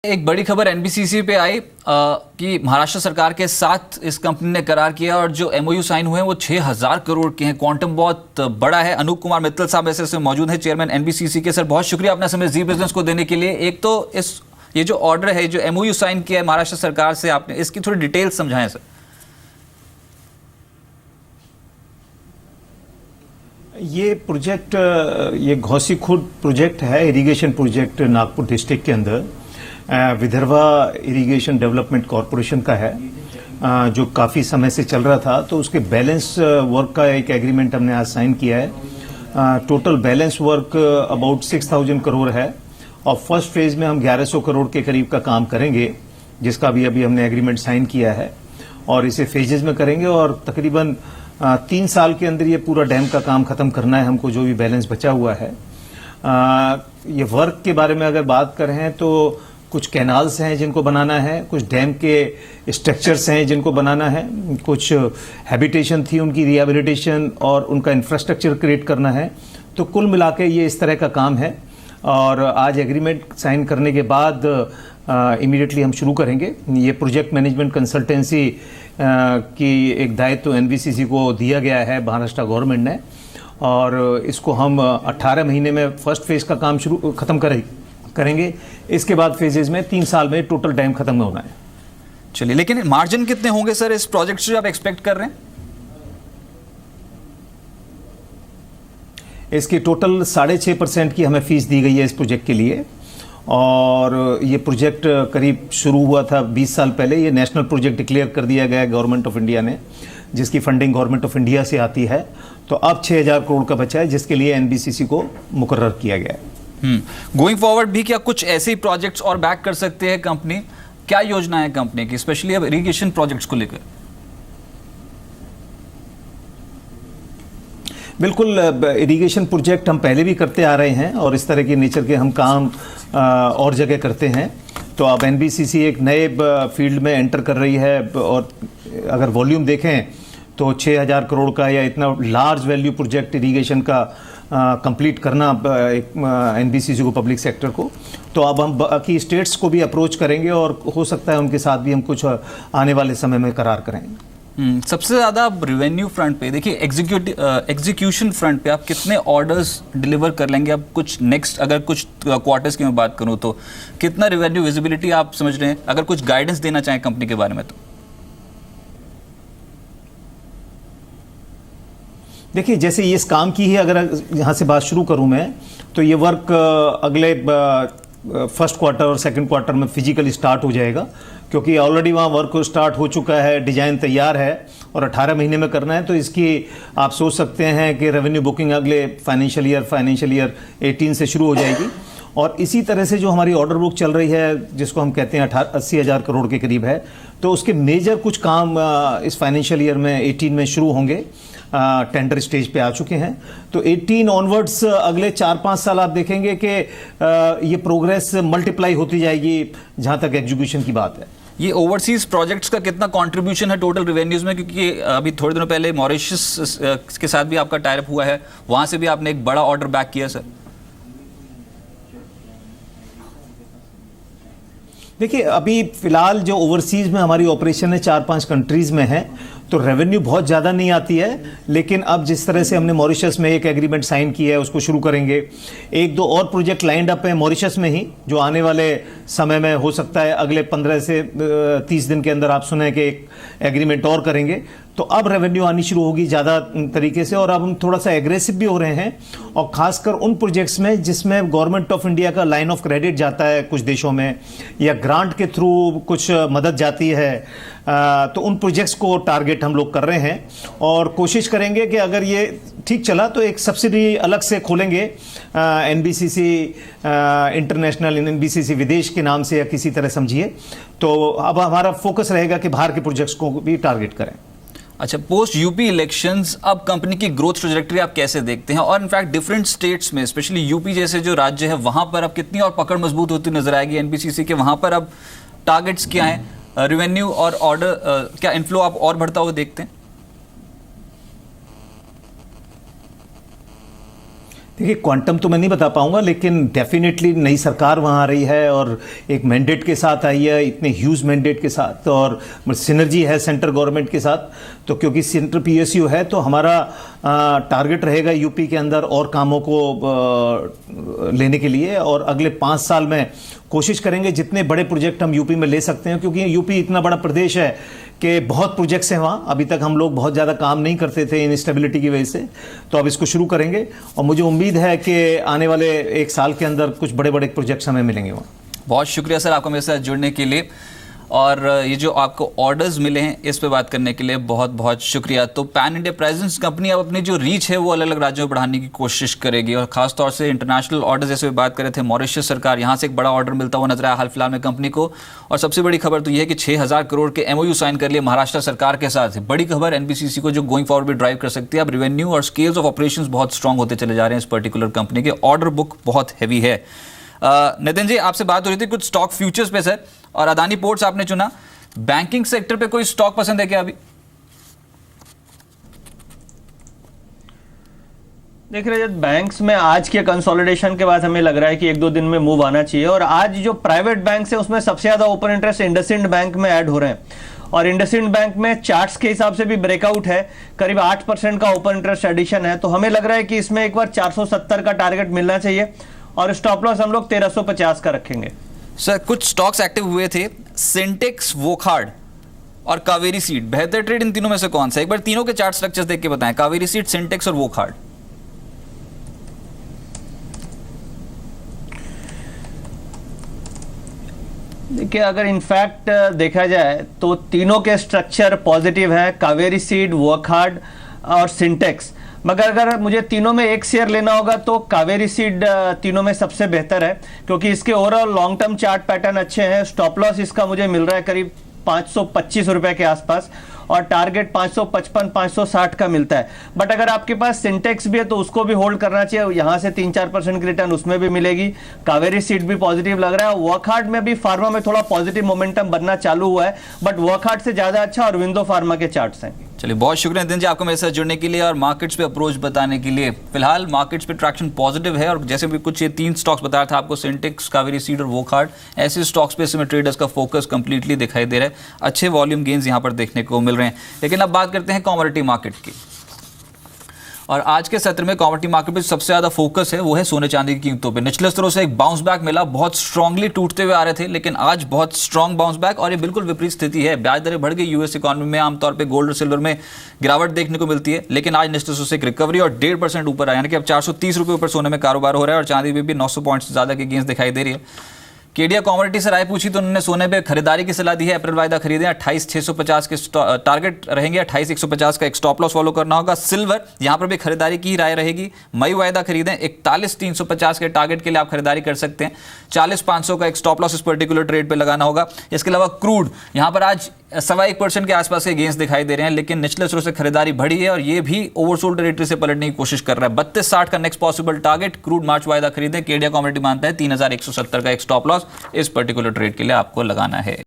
एक बड़ी खबर एनबीसीसी पे आई कि महाराष्ट्र सरकार के साथ इस कंपनी ने करार किया और जो एमओयू साइन हुए हैं वो 6000 करोड़ के हैं। क्वांटम बहुत बड़ा है। अनूप कुमार मित्तल साहब ऐसे मौजूद हैं, चेयरमैन एनबीसीसी के। सर बहुत शुक्रिया अपना समय जी बिजनेस को देने के लिए। एक तो ये जो ऑर्डर है, जो एमओयू साइन किया है महाराष्ट्र सरकार से, आपने इसकी थोड़ी डिटेल समझाएं सर। ये प्रोजेक्ट, ये घोसी खुर्द प्रोजेक्ट है, इरिगेशन प्रोजेक्ट नागपुर डिस्ट्रिक्ट के अंदर विदर्भा इरिगेशन डेवलपमेंट कॉरपोरेशन का है, जो काफ़ी समय से चल रहा था। तो उसके बैलेंस वर्क का एक एग्रीमेंट हमने आज साइन किया है। Total balance work about 6000 crore है और फर्स्ट फेज में हम 1100 करोड़ के करीब का काम करेंगे, जिसका भी अभी हमने एग्रीमेंट साइन किया है और इसे फेजेज में करेंगे और तकरीबन 3 साल के अंदर ये पूरा डैम का काम खत्म करना है हमको, जो भी बैलेंस बचा हुआ है। ये वर्क के बारे में अगर बात करें तो कुछ कैनाल्स हैं जिनको बनाना है, कुछ डैम के स्ट्रक्चर्स हैं जिनको बनाना है, कुछ हैबिटेशन थी उनकी रिहेबिलिटेशन और उनका इंफ्रास्ट्रक्चर क्रिएट करना है। तो कुल मिला के ये इस तरह का काम है और आज एग्रीमेंट साइन करने के बाद इमीडिएटली हम शुरू करेंगे। ये प्रोजेक्ट मैनेजमेंट कंसल्टेंसी की एक दायित्व एनबीसीसी को दिया गया है महाराष्ट्र गवर्नमेंट ने और इसको हम 18 महीने में फर्स्ट फेज का काम खत्म करेंगे। इसके बाद फेजेज में 3 साल में टोटल डैम खत्म होना है। चलिए, लेकिन मार्जिन कितने होंगे सर इस प्रोजेक्ट से आप एक्सपेक्ट कर रहे हैं? इसकी टोटल 6.5% की हमें फीस दी गई है इस प्रोजेक्ट के लिए और ये प्रोजेक्ट करीब शुरू हुआ था 20 साल पहले। ये नेशनल प्रोजेक्ट डिक्लेयर कर दिया गया है गवर्नमेंट ऑफ इंडिया ने, जिसकी फंडिंग गवर्नमेंट ऑफ इंडिया से आती है। तो अब 6000 करोड़ का बचा है, जिसके लिए एनबीसीसी को मुकर्रर किया गया है। गोइंग फॉरवर्ड भी क्या कुछ ऐसे ही प्रोजेक्ट्स और बैक कर सकते हैं कंपनी? क्या योजना है कंपनी की, स्पेशली अब इरिगेशन प्रोजेक्ट्स को लेकर? बिल्कुल, इरिगेशन प्रोजेक्ट हम पहले भी करते आ रहे हैं और इस तरह के नेचर के हम काम और जगह करते हैं। तो अब एनबीसीसी एक नए फील्ड में एंटर कर रही है और अगर वॉल्यूम देखें तो 6000 करोड़ का या इतना लार्ज वैल्यू प्रोजेक्ट इरिगेशन का कंप्लीट करना एनबीसीसी को, पब्लिक सेक्टर को। तो अब हम बाकी स्टेट्स को भी अप्रोच करेंगे और हो सकता है उनके साथ भी हम कुछ आने वाले समय में करार करेंगे। सबसे ज़्यादा आप रेवेन्यू फ्रंट पे देखिए, एग्जीक्यूशन फ्रंट पे आप कितने ऑर्डर्स डिलीवर कर लेंगे? अब कुछ नेक्स्ट अगर कुछ क्वार्टर्स की मैं बात करूं तो कितना रेवेन्यू विजिबिलिटी आप समझ रहे हैं? अगर कुछ गाइडेंस देना चाहें कंपनी के बारे में तो। देखिए, जैसे इस काम की ही अगर यहाँ से बात शुरू करूँ मैं, तो ये वर्क अगले फर्स्ट क्वार्टर और सेकंड क्वार्टर में फिजिकली स्टार्ट हो जाएगा, क्योंकि ऑलरेडी वहाँ वर्क स्टार्ट हो चुका है, डिज़ाइन तैयार है और 18 महीने में करना है। तो इसकी आप सोच सकते हैं कि रेवेन्यू बुकिंग अगले फाइनेंशियल ईयर 18 से शुरू हो जाएगी। और इसी तरह से जो हमारी ऑर्डर बुक चल रही है, जिसको हम कहते हैं 80,000 करोड़ के करीब है, तो उसके मेजर कुछ काम इस फाइनेंशियल ईयर में 18 में शुरू होंगे, टेंडर स्टेज पे आ चुके हैं। तो 18 ऑनवर्ड्स अगले 4-5 साल आप देखेंगे कि ये प्रोग्रेस मल्टीप्लाई होती जाएगी जहाँ तक एग्जीक्यूशन की बात है। ये ओवरसीज प्रोजेक्ट्स का कितना कंट्रीब्यूशन है टोटल रेवेन्यूज में? क्योंकि अभी थोड़े दिनों पहले मॉरिशस के साथ भी आपका टाई अप हुआ है, वहाँ से भी आपने एक बड़ा ऑर्डर बैक किया सर। देखिए, अभी फिलहाल जो ओवरसीज में हमारी ऑपरेशन है 4-5 कंट्रीज में है, तो रेवेन्यू बहुत ज़्यादा नहीं आती है। लेकिन अब जिस तरह से हमने मॉरिशस में एक एग्रीमेंट साइन किया है, उसको शुरू करेंगे। 1-2 और प्रोजेक्ट लाइंड अप है मॉरिशस में ही, जो आने वाले समय में हो सकता है अगले 15 से 30 दिन के अंदर आप सुने कि एक एग्रीमेंट और करेंगे। तो अब रेवेन्यू आनी शुरू होगी ज़्यादा तरीके से और अब हम थोड़ा सा एग्रेसिव भी हो रहे हैं, और ख़ासकर उन प्रोजेक्ट्स में जिसमें गवर्नमेंट ऑफ इंडिया का लाइन ऑफ क्रेडिट जाता है कुछ देशों में, या ग्रांट के थ्रू कुछ मदद जाती है। तो उन प्रोजेक्ट्स को टारगेट हम लोग कर रहे हैं और कोशिश करेंगे कि अगर ये ठीक चला तो एक सब्सिडी अलग से खोलेंगे, एनबीसीसी इंटरनेशनल, एनबीसीसी विदेश के नाम से या किसी तरह समझिए। तो अब हमारा फोकस रहेगा कि बाहर के प्रोजेक्ट्स को भी टारगेट करें। अच्छा, पोस्ट यूपी इलेक्शंस अब कंपनी की ग्रोथ ट्रैजेक्टरी आप कैसे देखते हैं? और इनफैक्ट डिफरेंट स्टेट्स में, स्पेशली यूपी जैसे जो राज्य है, वहां पर अब कितनी और पकड़ मजबूत होती नजर आएगी एनबीसीसी के? वहां पर अब टारगेट्स क्या हैं, रेवेन्यू और ऑर्डर क्या इनफ्लो आप और बढ़ता हुआ देखते हैं? देखिए, क्वांटम तो मैं नहीं बता पाऊंगा, लेकिन डेफिनेटली नई सरकार वहाँ आ रही है और एक मैंडेट के साथ आई है, इतने ह्यूज मैंडेट के साथ, और सिनर्जी है सेंट्रल गवर्नमेंट के साथ। तो क्योंकि सेंट्रल पीएसयू है तो हमारा टारगेट रहेगा यूपी के अंदर और कामों को लेने के लिए, और अगले 5 साल में कोशिश करेंगे जितने बड़े प्रोजेक्ट हम यूपी में ले सकते हैं, क्योंकि यूपी इतना बड़ा प्रदेश है कि बहुत प्रोजेक्ट्स हैं वहाँ। अभी तक हम लोग बहुत ज़्यादा काम नहीं करते थे इनस्टेबिलिटी की वजह से, तो अब इसको शुरू करेंगे और मुझे उम्मीद है कि आने वाले 1 साल के अंदर कुछ बड़े बड़े प्रोजेक्ट्स हमें मिलेंगे वहाँ। बहुत शुक्रिया सर आपको मेरे साथ जुड़ने के लिए, और ये जो आपको ऑर्डर्स मिले हैं इस पे बात करने के लिए बहुत बहुत शुक्रिया। तो पैन इंडिया प्रेजेंस कंपनी अब अपनी जो रीच है वो अलग अलग राज्यों में बढ़ाने की कोशिश करेगी, और खासतौर से इंटरनेशनल ऑर्डर जैसे बात कर रहे थे, मॉरिशस सरकार यहाँ से एक बड़ा ऑर्डर मिलता हुआ नजर आया हाल फिलहाल में कंपनी को। और सबसे बड़ी खबर तो ये है कि 6000 करोड़ के MOU साइन कर लिए महाराष्ट्र सरकार के साथ। बड़ी खबर NBCC को जो गोइंग फॉरवर्ड भी ड्राइव कर सकती है। अब रेवेन्यू और स्केल्स ऑफ ऑपरेशंस बहुत स्ट्रांग होते चले जा रहे हैं इस पर्टिकुलर कंपनी के, ऑर्डर बुक बहुत हैवी है। नितिन जी, आपसे बात हो रही थी कुछ स्टॉक फ्यूचर्स पे सर, और अदानी पोर्ट्स आपने चुना। बैंकिंग सेक्टर पे कोई स्टॉक पसंद है क्या अभी? देख रहे हैं बैंक्स में आज के कंसोलिडेशन के बाद हमें लग रहा है कि 1-2 दिन में मूव आना चाहिए, और आज जो प्राइवेट बैंक है उसमें सबसे ज्यादा ओपन इंटरेस्ट इंडसइंड बैंक में ऐड हो रहे हैं, और इंडसइंड बैंक में चार्ट्स के हिसाब से भी ब्रेकआउट है, करीब 8% का ओपन इंटरेस्ट एडिशन है। तो हमें लग रहा है कि इसमें एक बार 470 का टारगेट मिलना चाहिए, और स्टॉप लॉस हम लोग 1350 का रखेंगे। सर कुछ स्टॉक्स एक्टिव हुए थे, सिंटेक्स, वोखार्ड और कावेरी सीड, बेहतर ट्रेड इन तीनों में से कौन सा? एक बार तीनों के चार्ट स्ट्रक्चर्स देख के बताएं, कावेरी सीड, सिंटेक्स और वोखार्ड। देखिए, अगर इनफैक्ट देखा जाए तो तीनों के स्ट्रक्चर पॉजिटिव हैं, कावेरी सीड, वोखार्ड और सिंटेक्स। मगर अगर मुझे तीनों में एक शेयर लेना होगा तो कावेरी सीड तीनों में सबसे बेहतर है, क्योंकि इसके overall long term chart pattern अच्छे हैं। स्टॉप लॉस इसका मुझे मिल रहा है करीब 525 रुपए के आसपास, और टारगेट 555-560 का मिलता है। बट अगर आपके पास सिंटेक्स भी है तो उसको भी होल्ड करना चाहिए, यहाँ से 3-4% की रिटर्न उसमें भी मिलेगी। कावेरी सीड भी पॉजिटिव लग रहा है। वर्कहार्ड में भी फार्मा में थोड़ा पॉजिटिव मोमेंटम बनना चालू हुआ है, बट वर्कहार्ड से ज्यादा अच्छा और विंडो फार्मा के चार्ट्स हैं। चलिए, बहुत शुक्रिया नितिन जी आपको मेरे साथ जुड़ने के लिए और मार्केट्स पे अप्रोच बताने के लिए। फिलहाल मार्केट्स पे ट्रैक्शन पॉजिटिव है, और जैसे भी कुछ ये 3 स्टॉक्स बताया था आपको, सिंटेक्स, कावेरी सीड और वोखार्ड, ऐसे स्टॉक्स पे इसमें ट्रेडर्स का फोकस कंप्लीटली दिखाई दे रहा है। अच्छे वॉल्यूम गेन्स यहाँ पर देखने को मिल रहे हैं। लेकिन अब बात करते हैं कमोडिटी मार्केट की, और आज के सत्र में कमोडिटी मार्केट पे सबसे ज्यादा फोकस है वो है सोने चांदी की कीमतों पे। निचले स्तरों से एक बाउंस बैक मिला, बहुत स्ट्रांगली टूटते हुए आ रहे थे, लेकिन आज बहुत स्ट्रांग बाउंस बैक, और ये बिल्कुल विपरीत स्थिति है। ब्याज दरें बढ़ गई यूएस इकोनॉमी में, आमतौर पे गोल्ड और सिल्वर में गिरावट देखने को मिलती है, लेकिन आज निचले स्तरों से एक रिकवरी और 1.5% ऊपर आया, यानी कि अब 430 रुपये ऊपर सोने में कारोबार हो रहा है, और चांदी में भी 900 पॉइंट्स ज्यादा की गेंस दिखाई दे रही है। केडिया कमोडिटी से राय पूछी तो उन्होंने सोने पे खरीदारी की सलाह दी है। अप्रैल वायदा खरीदें, 28,650 के टारगेट रहेंगे, 28,150 का एक स्टॉप लॉस फॉलो करना होगा। सिल्वर यहां पर भी खरीदारी की राय रहेगी, मई वायदा खरीदें, 41,350 के टारगेट के लिए आप खरीदारी कर सकते हैं, 40,500 का एक स्टॉप लॉस इस पर्टिकुलर ट्रेड पे लगाना होगा। इसके अलावा क्रूड यहां पर आज 1.25% के आसपास के गेंस दिखाई दे रहे हैं, लेकिन निचले स्तरों से खरीदारी बढ़ी है और ये भी ओवरसोल्ड टेरिटरी से पलटने की कोशिश कर रहा है। 32.60 का नेक्स्ट पॉसिबल टारगेट, क्रूड मार्च वायदा खरीदें। केडिया कमोडिटी मानता है 3,170 का एक स्टॉप लॉस इस पर्टिकुलर ट्रेड के लिए आपको लगाना है।